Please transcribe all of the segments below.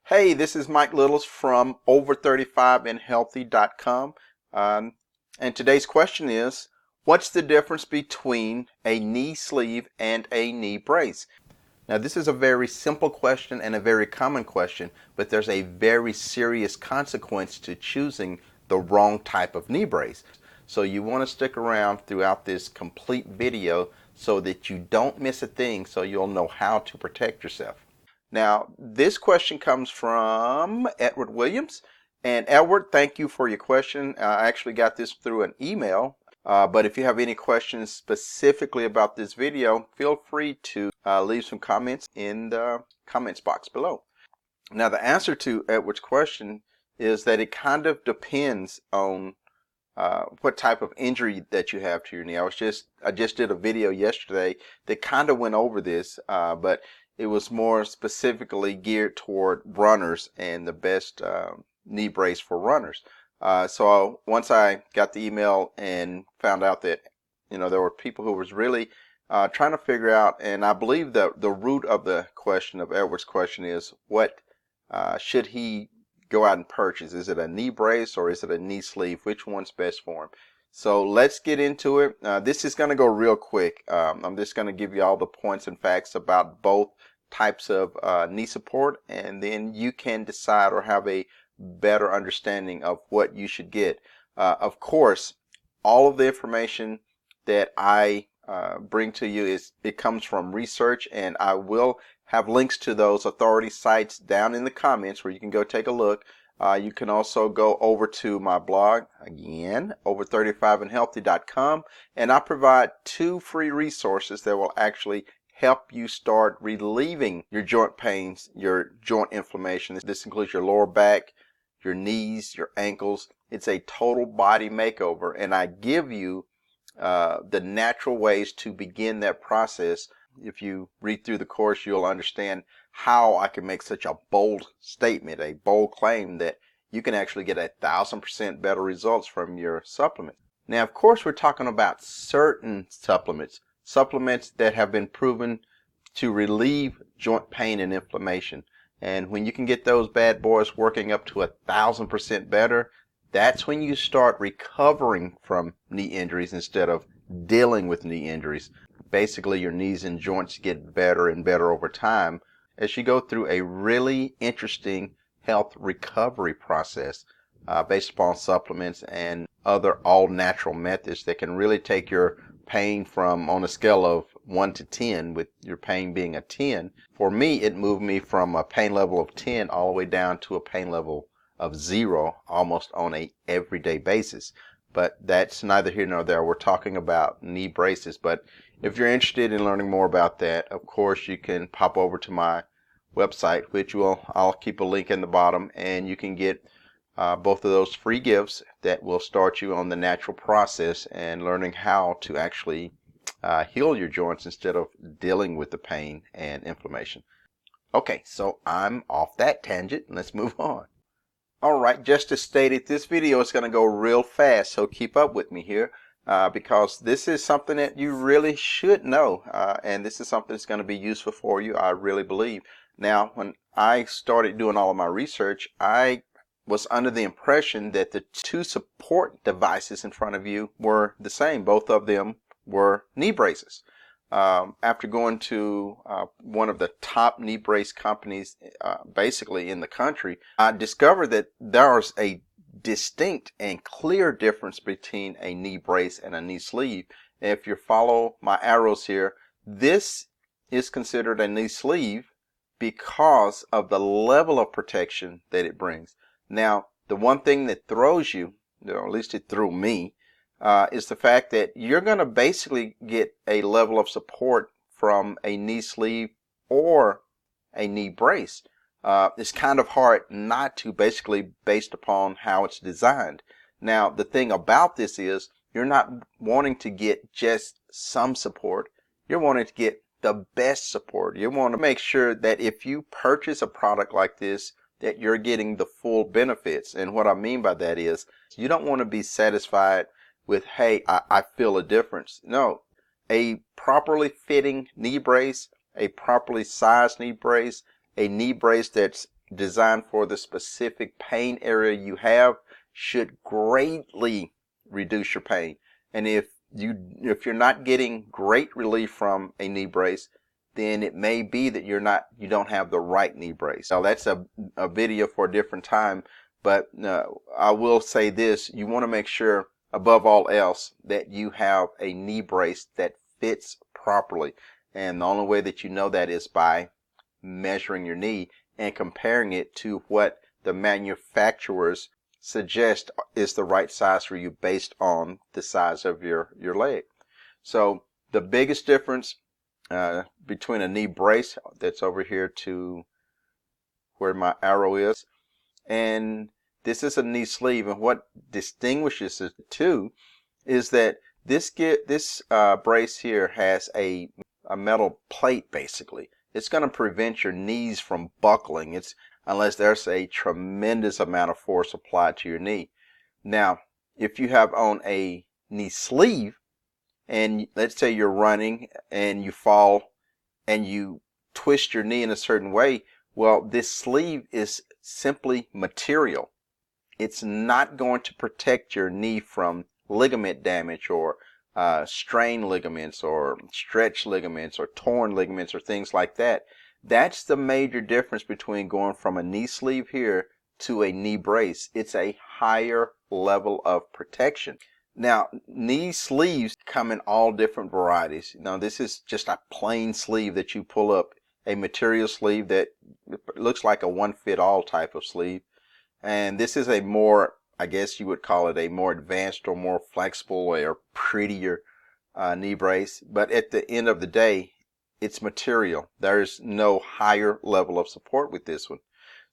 Hey, this is Mike Littles from over35andhealthy.com. And today's question is, what's the difference between a knee sleeve and a knee brace? Now, this is a very simple question and a very common question, but there's a very serious consequence to choosing the wrong type of knee brace. So you want to stick around throughout this complete video so that you don't miss a thing, so you'll know how to protect yourself. Now, this question comes from Edward Williams. And Edward, thank you for your question. I actually got this through an email. But if you have any questions specifically about this video, feel free to leave some comments in the comments box below. Now, the answer to Edward's question is that it kind of depends on what type of injury that you have to your knee. I just did a video yesterday that kind of went over this, but it was more specifically geared toward runners and the best knee brace for runners. So once I got the email and found out that there were people who was really trying to figure out, and I believe that the root of the question of Edward's question is, what should he go out and purchase? Is it a knee brace or is it a knee sleeve? Which one's best for him? So let's get into it. This is going to go real quick. I'm just going to give you all the points and facts about both types of knee support, and then you can decide or have a better understanding of what you should get. Of course, all of the information that I bring to you it comes from research, and I will have links to those authority sites down in the comments where you can go take a look. You can also go over to my blog, again, over35andhealthy.com, and I provide 2 free resources that will actually help you start relieving your joint pains, your joint inflammation. This includes your lower back, your knees, your ankles. It's a total body makeover, and I give you the natural ways to begin that process. If you read through the course, you'll understand how I can make such a bold statement, a bold claim that you can actually get 1,000% better results from your supplement. Now, of course, we're talking about certain supplements that have been proven to relieve joint pain and inflammation. And when you can get those bad boys working up to 1,000% better, that's when you start recovering from knee injuries instead of dealing with knee injuries. Basically, your knees and joints get better and better over time as you go through a really interesting health recovery process based upon supplements and other all-natural methods that can really take your pain from, on a scale of 1 to 10, with your pain being a 10. For me, it moved me from a pain level of 10 all the way down to a pain level of 0 almost on a everyday basis. But that's neither here nor there. We're talking about knee braces. But if you're interested in learning more about that, of course, you can pop over to my website, which I'll keep a link in the bottom, and you can get both of those free gifts that will start you on the natural process and learning how to actually heal your joints instead of dealing with the pain and inflammation. Okay, so I'm off that tangent. Let's move on. Alright, just as stated, this video is going to go real fast, so keep up with me here because this is something that you really should know, and this is something that's going to be useful for you, I really believe. Now, when I started doing all of my research, I was under the impression that the 2 support devices in front of you were the same. Both of them were knee braces. After going to one of the top knee brace companies basically in the country, I discovered that there's a distinct and clear difference between a knee brace and a knee sleeve. And if you follow my arrows here, this is considered a knee sleeve because of the level of protection that it brings. Now, the one thing that throws you, or at least it threw me, is the fact that you're going to basically get a level of support from a knee sleeve or a knee brace. It's kind of hard not to, basically based upon how it's designed. Now, the thing about this is you're not wanting to get just some support. You're wanting to get the best support. You want to make sure that if you purchase a product like this, that you're getting the full benefits. And what I mean by that is you don't want to be satisfied with, hey, I feel a difference. No, a properly fitting knee brace, a properly sized knee brace, a knee brace that's designed for the specific pain area you have should greatly reduce your pain. And if you're not getting great relief from a knee brace, then it may be that you don't have the right knee brace. Now that's a video for a different time, but I will say this: you want to make sure, above all else, that you have a knee brace that fits properly. And the only way that you know that is by measuring your knee and comparing it to what the manufacturers suggest is the right size for you based on the size of your leg. So the biggest difference between a knee brace, that's over here to where my arrow is, and this is a knee sleeve, and what distinguishes the two is that this brace here has a metal plate. Basically, it's going to prevent your knees from buckling. Unless there's a tremendous amount of force applied to your knee. Now, if you have on a knee sleeve, and let's say you're running and you fall and you twist your knee in a certain way, well, this sleeve is simply material. It's not going to protect your knee from ligament damage or strained ligaments or stretched ligaments or torn ligaments or things like that. That's the major difference between going from a knee sleeve here to a knee brace. It's a higher level of protection. Now, knee sleeves come in all different varieties. Now, this is just a plain sleeve that you pull up, a material sleeve that looks like a one-fit-all type of sleeve. And this is a more, I guess you would call it a more advanced or more flexible or prettier knee brace. But at the end of the day, it's material. There's no higher level of support with this one.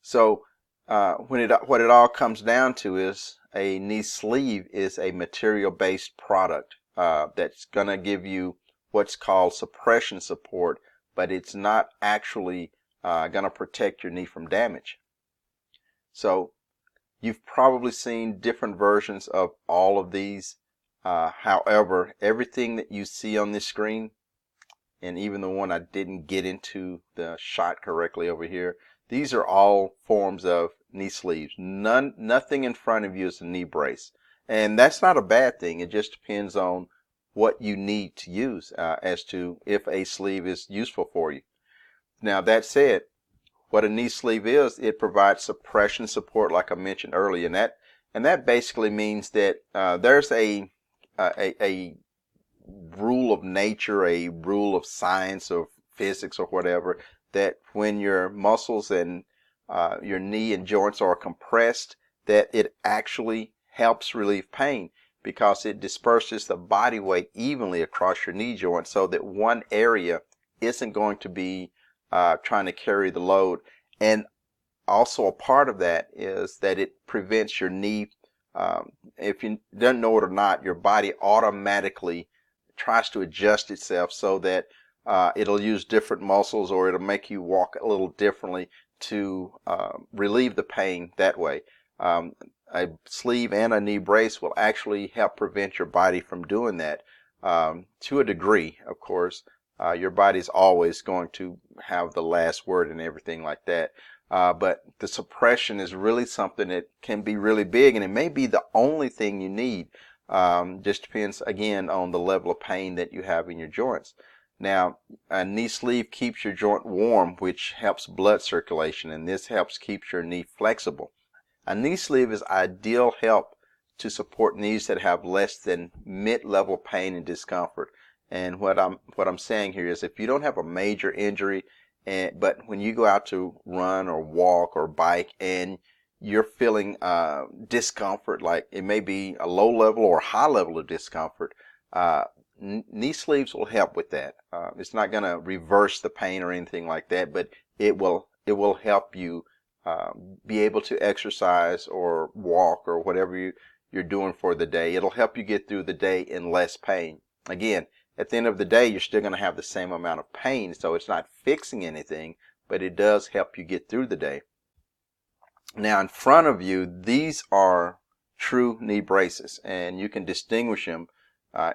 So what it all comes down to is a knee sleeve is a material-based product that's going to give you what's called suppression support, but it's not actually going to protect your knee from damage. So you've probably seen different versions of all of these. However, everything that you see on this screen, and even the one I didn't get into the shot correctly over here, these are all forms of knee sleeves. Nothing in front of you is a knee brace. And that's not a bad thing. It just depends on what you need to use as to if a sleeve is useful for you. Now, that said, what a knee sleeve is, it provides suppression support, like I mentioned earlier, and that basically means that there's a rule of nature, a rule of science or physics or whatever, that when your muscles and your knee and joints are compressed, that it actually helps relieve pain because it disperses the body weight evenly across your knee joint so that one area isn't going to be trying to carry the load. And also a part of that is that it prevents your knee, if you don't know it or not, your body automatically tries to adjust itself so that it'll use different muscles, or it'll make you walk a little differently to relieve the pain that way. A sleeve and a knee brace will actually help prevent your body from doing that to a degree. Of course, your body's always going to have the last word and everything like that. But the suppression is really something that can be really big, and it may be the only thing you need. Just depends, again, on the level of pain that you have in your joints. Now, a knee sleeve keeps your joint warm, which helps blood circulation, and this helps keep your knee flexible. A knee sleeve is ideal help to support knees that have less than mid-level pain and discomfort. And what I'm saying here is, if you don't have a major injury, but when you go out to run or walk or bike and you're feeling discomfort, like it may be a low level or high level of discomfort, knee sleeves will help with that. It's not going to reverse the pain or anything like that, but it will help you be able to exercise or walk or whatever you're doing for the day. It'll help you get through the day in less pain. Again, at the end of the day, you're still going to have the same amount of pain, so it's not fixing anything, but it does help you get through the day. Now, in front of you, these are true knee braces, and you can distinguish them.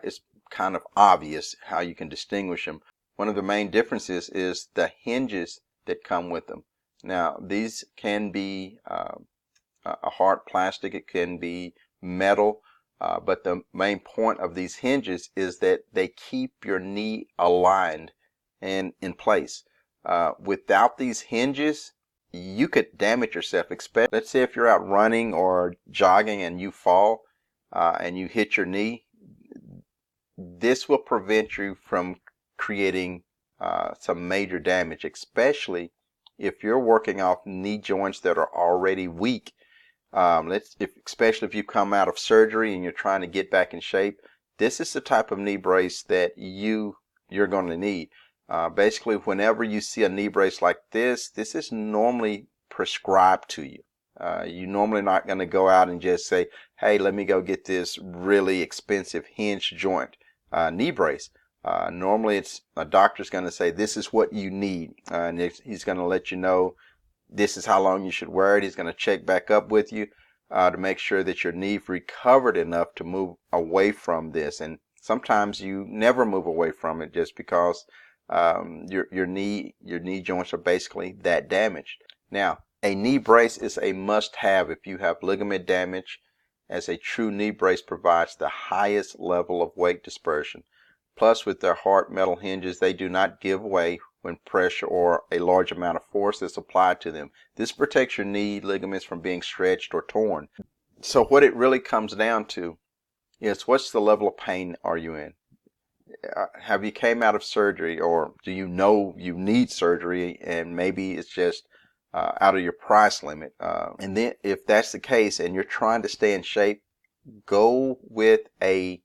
It's kind of obvious how you can distinguish them. One of the main differences is the hinges that come with them. Now, these can be a hard plastic, it can be metal, but the main point of these hinges is that they keep your knee aligned and in place. Without these hinges, you could damage yourself. Let's say if you're out running or jogging and you fall and you hit your knee, this will prevent you from creating some major damage, especially if you're working off knee joints that are already weak. Especially if you come out of surgery and you're trying to get back in shape, this is the type of knee brace that you're going to need. Basically, whenever you see a knee brace like this is normally prescribed to you. You're normally not going to go out and just say, hey, let me go get this really expensive hinge joint knee brace. Normally, a doctor's going to say, this is what you need. And he's going to let you know this is how long you should wear it. He's going to check back up with you to make sure that your knee's recovered enough to move away from this. And sometimes you never move away from it just because your knee joints are basically that damaged. Now, a knee brace is a must-have if you have ligament damage, as a true knee brace provides the highest level of weight dispersion. Plus, with their hard metal hinges, they do not give way when pressure or a large amount of force is applied to them. This protects your knee ligaments from being stretched or torn. So what it really comes down to is, what's the level of pain are you in? Have you came out of surgery, or do you know you need surgery and maybe it's just out of your price limit? And then if that's the case and you're trying to stay in shape, go with a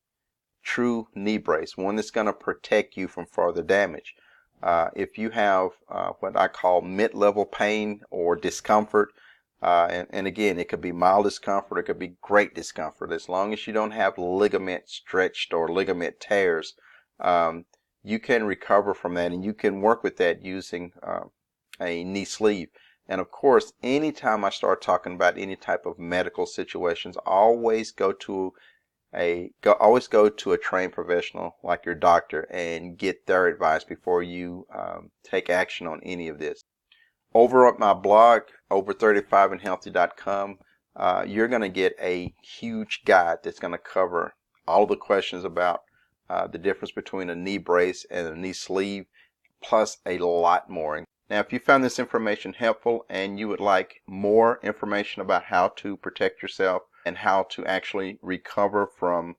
true knee brace, one that's going to protect you from further damage. If you have what I call mid-level pain or discomfort, and again, it could be mild discomfort, it could be great discomfort, as long as you don't have ligament stretched or ligament tears, you can recover from that, and you can work with that using a knee sleeve. And of course, anytime I start talking about any type of medical situations, always go to a trained professional like your doctor and get their advice before you take action on any of this. Over at my blog, over35andhealthy.com, you're going to get a huge guide that's going to cover all the questions about the difference between a knee brace and a knee sleeve, plus a lot more. Now, if you found this information helpful and you would like more information about how to protect yourself and how to actually recover from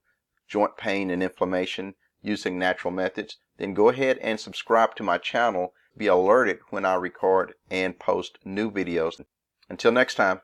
joint pain and inflammation using natural methods, then go ahead and subscribe to my channel. Be alerted when I record and post new videos. Until next time.